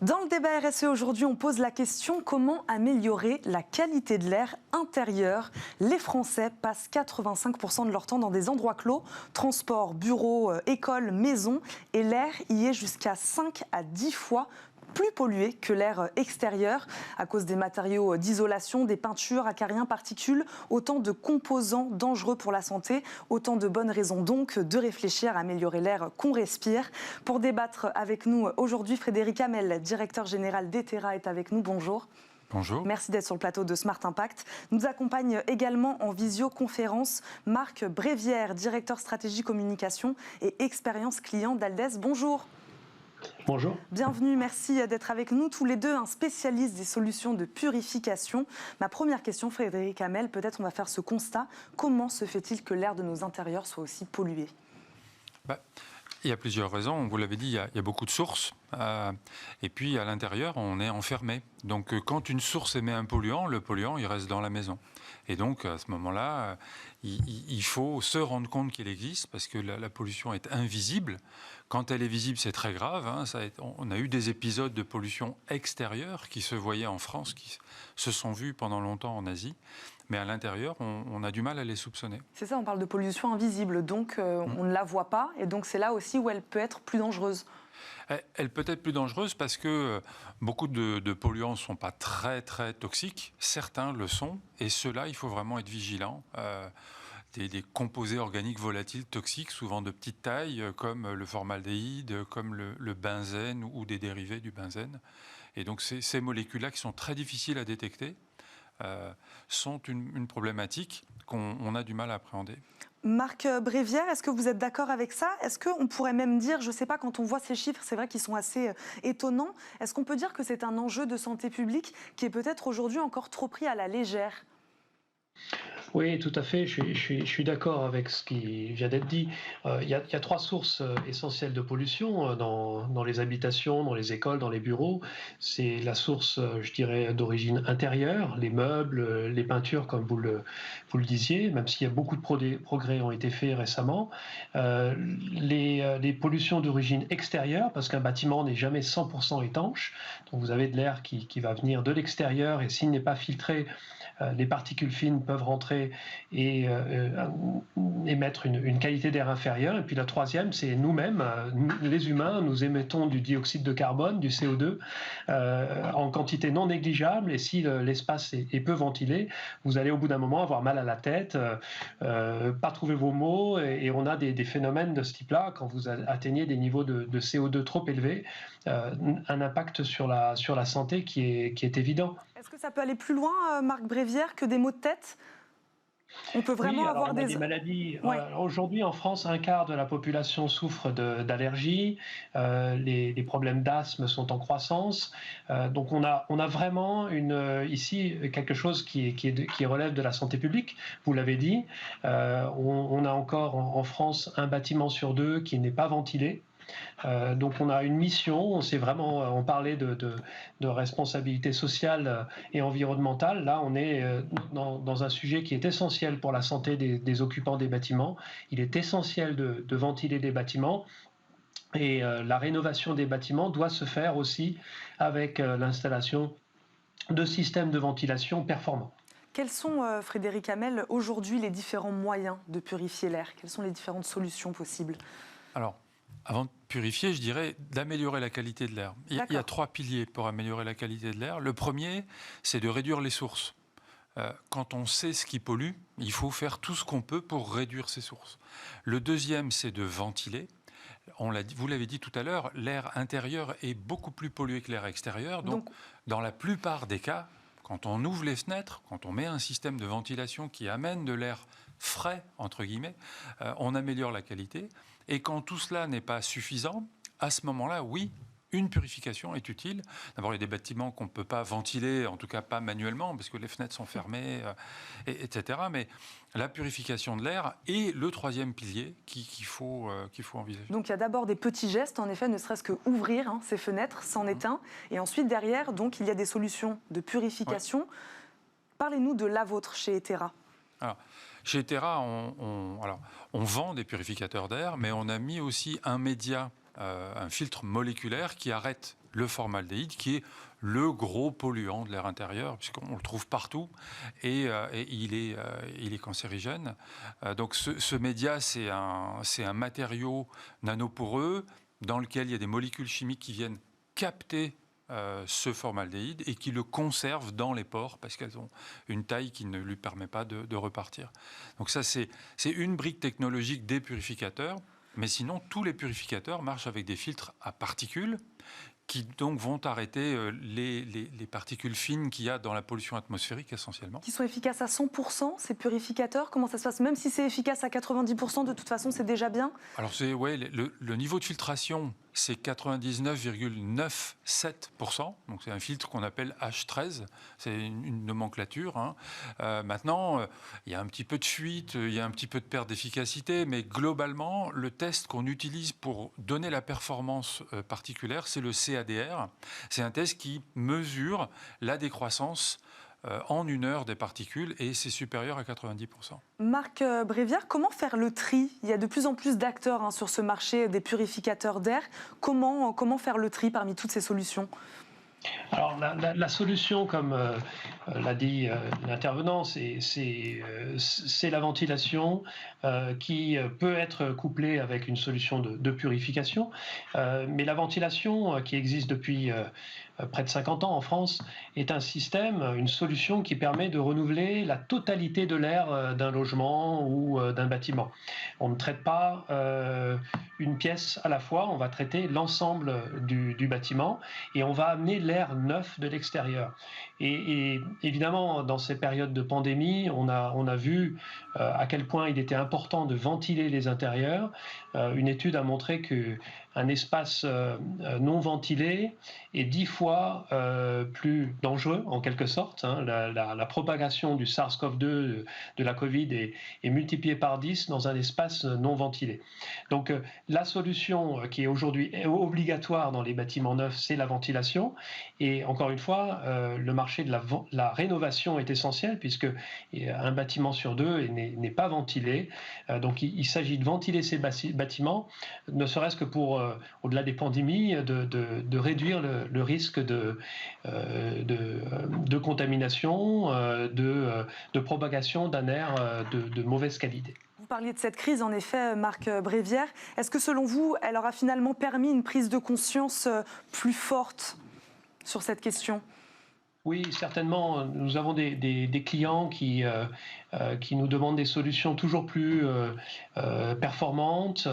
Dans le débat RSE aujourd'hui, on pose la question comment améliorer la qualité de l'air intérieur. Les Français passent 85% de leur temps dans des endroits clos, transport, bureaux, écoles, maisons, et l'air y est jusqu'à 5 à 10 fois plus pollué que l'air extérieur à cause des matériaux d'isolation, des peintures, acariens, particules, autant de composants dangereux pour la santé, autant de bonnes raisons donc de réfléchir à améliorer l'air qu'on respire. Pour débattre avec nous aujourd'hui, Frédéric Hamel, directeur général d'Etera, est avec nous. Bonjour. Bonjour. Merci d'être sur le plateau de Smart Impact. Nous accompagne également en visioconférence Marc Brévière, directeur stratégie communication et expérience client d'Aldes. Bonjour. Bonjour. Bienvenue, merci d'être avec nous tous les deux, un spécialiste des solutions de purification. Ma première question, Frédéric Hamel, peut-être on va faire ce constat. Comment se fait-il que l'air de nos intérieurs soit aussi pollué ? Il y a plusieurs raisons. Vous l'avez dit, il y a beaucoup de sources. Et puis, à l'intérieur, on est enfermé. Donc, quand une source émet un polluant, le polluant, il reste dans la maison. Et donc, à ce moment-là, il faut se rendre compte qu'il existe parce que la pollution est invisible. Quand elle est visible, c'est très grave. On a eu des épisodes de pollution extérieure qui se voyaient en France, qui se sont vus pendant longtemps en Asie. Mais à l'intérieur, on a du mal à les soupçonner. C'est ça, on parle de pollution invisible, donc on ne la voit pas, et donc c'est là aussi où elle peut être plus dangereuse. Elle peut être plus dangereuse parce que beaucoup de polluants ne sont pas très très toxiques, certains le sont, et ceux-là, il faut vraiment être vigilant. Des composés organiques volatiles toxiques, souvent de petite taille, comme le formaldéhyde, comme le benzène ou des dérivés du benzène. Et donc ces molécules-là qui sont très difficiles à détecter, sont une problématique qu'on a du mal à appréhender. Marc Brévière, est-ce que vous êtes d'accord avec ça ? Est-ce qu'on pourrait même dire, je ne sais pas, quand on voit ces chiffres, c'est vrai qu'ils sont assez étonnants, est-ce qu'on peut dire que c'est un enjeu de santé publique qui est peut-être aujourd'hui encore trop pris à la légère ? Oui, tout à fait. Je suis d'accord avec ce qui vient d'être dit. Il y a trois sources essentielles de pollution dans les habitations, dans les écoles, dans les bureaux. C'est la source, je dirais, d'origine intérieure, les meubles, les peintures, comme vous le disiez, même s'il y a beaucoup de progrès ont été faits récemment. Les pollutions d'origine extérieure, parce qu'un bâtiment n'est jamais 100% étanche. Donc vous avez de l'air qui va venir de l'extérieur et s'il n'est pas filtré, les particules fines peuvent rentrer et émettre une qualité d'air inférieure. Et puis la troisième, c'est nous-mêmes, les humains, nous émettons du dioxyde de carbone, du CO2, en quantité non négligeable. Et si l'espace est peu ventilé, vous allez au bout d'un moment avoir mal à la tête, pas trouver vos mots. Et on a des phénomènes de ce type-là, quand vous atteignez des niveaux de CO2 trop élevés, un impact sur la santé qui est évident. Est-ce que ça peut aller plus loin, Marc Brévière, que des maux de tête ? On peut vraiment avoir des maladies. Ouais. Aujourd'hui, en France, un quart de la population souffre d'allergies. Les problèmes d'asthme sont en croissance. Donc, on a vraiment ici quelque chose qui relève de la santé publique. Vous l'avez dit. On a encore en France un bâtiment sur deux qui n'est pas ventilé. Donc on a une mission, on parlait de responsabilité sociale et environnementale. Là, on est dans un sujet qui est essentiel pour la santé des occupants des bâtiments. Il est essentiel de ventiler des bâtiments. Et la rénovation des bâtiments doit se faire aussi avec l'installation de systèmes de ventilation performants. Quels sont, Frédéric Hamel, aujourd'hui les différents moyens de purifier l'air ? Quelles sont les différentes solutions possibles ? Alors, avant de purifier, je dirais d'améliorer la qualité de l'air. Il y a trois piliers pour améliorer la qualité de l'air. Le premier, c'est de réduire les sources. Quand on sait ce qui pollue, il faut faire tout ce qu'on peut pour réduire ces sources. Le deuxième, c'est de ventiler. Vous l'avez dit tout à l'heure, l'air intérieur est beaucoup plus pollué que l'air extérieur. Donc, dans la plupart des cas, quand on ouvre les fenêtres, quand on met un système de ventilation qui amène de l'air frais, entre guillemets, on améliore la qualité. Et quand tout cela n'est pas suffisant, à ce moment-là, oui, une purification est utile. D'abord, il y a des bâtiments qu'on ne peut pas ventiler, en tout cas pas manuellement, parce que les fenêtres sont fermées, etc. Mais la purification de l'air est le troisième pilier qu'il faut envisager. Donc il y a d'abord des petits gestes, en effet, ne serait-ce que ouvrir ces fenêtres, c'en est un. Et ensuite, derrière, donc, il y a des solutions de purification. Ouais. Parlez-nous de la vôtre chez Etera. Alors, chez Etera, on vend des purificateurs d'air, mais on a mis aussi un média un filtre moléculaire qui arrête le formaldéhyde, qui est le gros polluant de l'air intérieur, puisqu'on le trouve partout, et il est cancérigène. Donc ce média, c'est un matériau nanoporeux dans lequel il y a des molécules chimiques qui viennent capter ce formaldéhyde et qui le conservent dans les pores parce qu'elles ont une taille qui ne lui permet pas de repartir. Donc ça, c'est une brique technologique des purificateurs, mais sinon, tous les purificateurs marchent avec des filtres à particules qui donc vont arrêter les particules fines qu'il y a dans la pollution atmosphérique essentiellement. Qui sont efficaces à 100%, ces purificateurs? Comment ça se passe? Même si c'est efficace à 90%, de toute façon, c'est déjà bien? Alors, le niveau de filtration, c'est 99,97%. Donc, c'est un filtre qu'on appelle H13. C'est une nomenclature. Hein. Maintenant, il y a un petit peu de fuite, il y a un petit peu de perte d'efficacité, mais globalement, le test qu'on utilise pour donner la performance particulière, c'est le CADR. C'est un test qui mesure la décroissance en 1 heure des particules et c'est supérieur à 90%. Marc Bréviaire, comment faire le tri? Il y a de plus en plus d'acteurs sur ce marché des purificateurs d'air. Comment faire le tri parmi toutes ces solutions? Alors la solution, comme l'a dit l'intervenant, c'est la ventilation qui peut être couplée avec une solution de purification. Mais la ventilation qui existe depuis près de 50 ans en France est un système, une solution qui permet de renouveler la totalité de l'air d'un logement ou d'un bâtiment. On ne traite pas une pièce à la fois, on va traiter l'ensemble du bâtiment et on va amener l'air neuf de l'extérieur. Et évidemment, dans ces périodes de pandémie, on a vu à quel point il était important de ventiler les intérieurs. Une étude a montré qu'un espace non ventilé est 10 fois plus dangereux, en quelque sorte. Hein. La propagation du SARS-CoV-2 de la Covid est multipliée par 10 dans un espace non ventilé. Donc la solution qui est aujourd'hui obligatoire dans les bâtiments neufs, c'est la ventilation. Et encore une fois, le marché de la rénovation est essentiel puisque un bâtiment sur 2 n'est pas ventilé. Donc il s'agit de ventiler ces bâtiments, ne serait-ce que pour, au-delà des pandémies, de réduire le risque de contamination, de propagation d'un air de mauvaise qualité. Vous parliez de cette crise, en effet, Marc Bréviaire. Est-ce que, selon vous, elle aura finalement permis une prise de conscience plus forte sur cette question? Oui, certainement. Nous avons des clients qui nous demandent des solutions toujours plus performantes,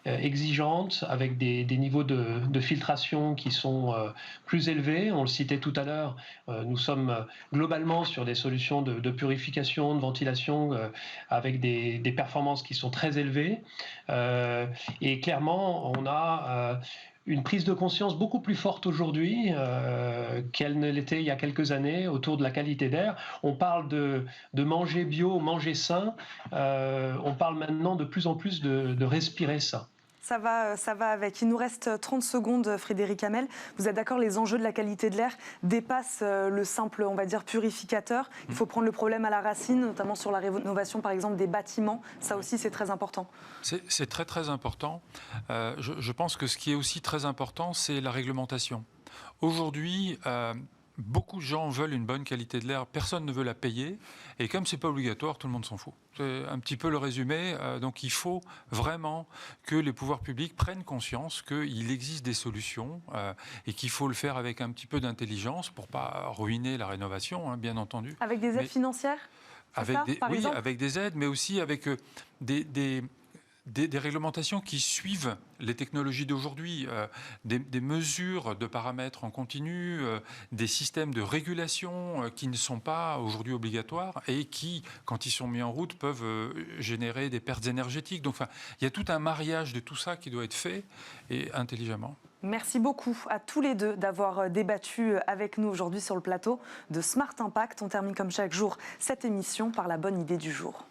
exigeantes, avec des niveaux de filtration qui sont plus élevés. On le citait tout à l'heure, nous sommes globalement sur des solutions de purification, de ventilation, avec des performances qui sont très élevées. Et clairement, on a une prise de conscience beaucoup plus forte aujourd'hui qu'elle ne l'était il y a quelques années autour de la qualité d'air. On parle de manger bio, manger sain. On parle maintenant de plus en plus de respirer sain. Ça va avec. Il nous reste 30 secondes, Frédéric Hamel. Vous êtes d'accord, les enjeux de la qualité de l'air dépassent le simple, on va dire, purificateur. Il faut prendre le problème à la racine, notamment sur la rénovation, par exemple, des bâtiments. Ça aussi, c'est très important. C'est très, très important. Je pense que ce qui est aussi très important, c'est la réglementation. Aujourd'hui, beaucoup de gens veulent une bonne qualité de l'air, personne ne veut la payer, et comme c'est pas obligatoire, tout le monde s'en fout. C'est un petit peu le résumé. Donc il faut vraiment que les pouvoirs publics prennent conscience qu'il existe des solutions et qu'il faut le faire avec un petit peu d'intelligence pour pas ruiner la rénovation, hein, bien entendu. Avec des aides financières, avec ça, par exemple ? avec des aides, mais aussi avec des réglementations qui suivent les technologies d'aujourd'hui, des mesures de paramètres en continu, des systèmes de régulation qui ne sont pas aujourd'hui obligatoires et qui, quand ils sont mis en route, peuvent générer des pertes énergétiques. Donc, enfin, il y a tout un mariage de tout ça qui doit être fait et intelligemment. Merci beaucoup à tous les deux d'avoir débattu avec nous aujourd'hui sur le plateau de Smart Impact. On termine comme chaque jour cette émission par la bonne idée du jour.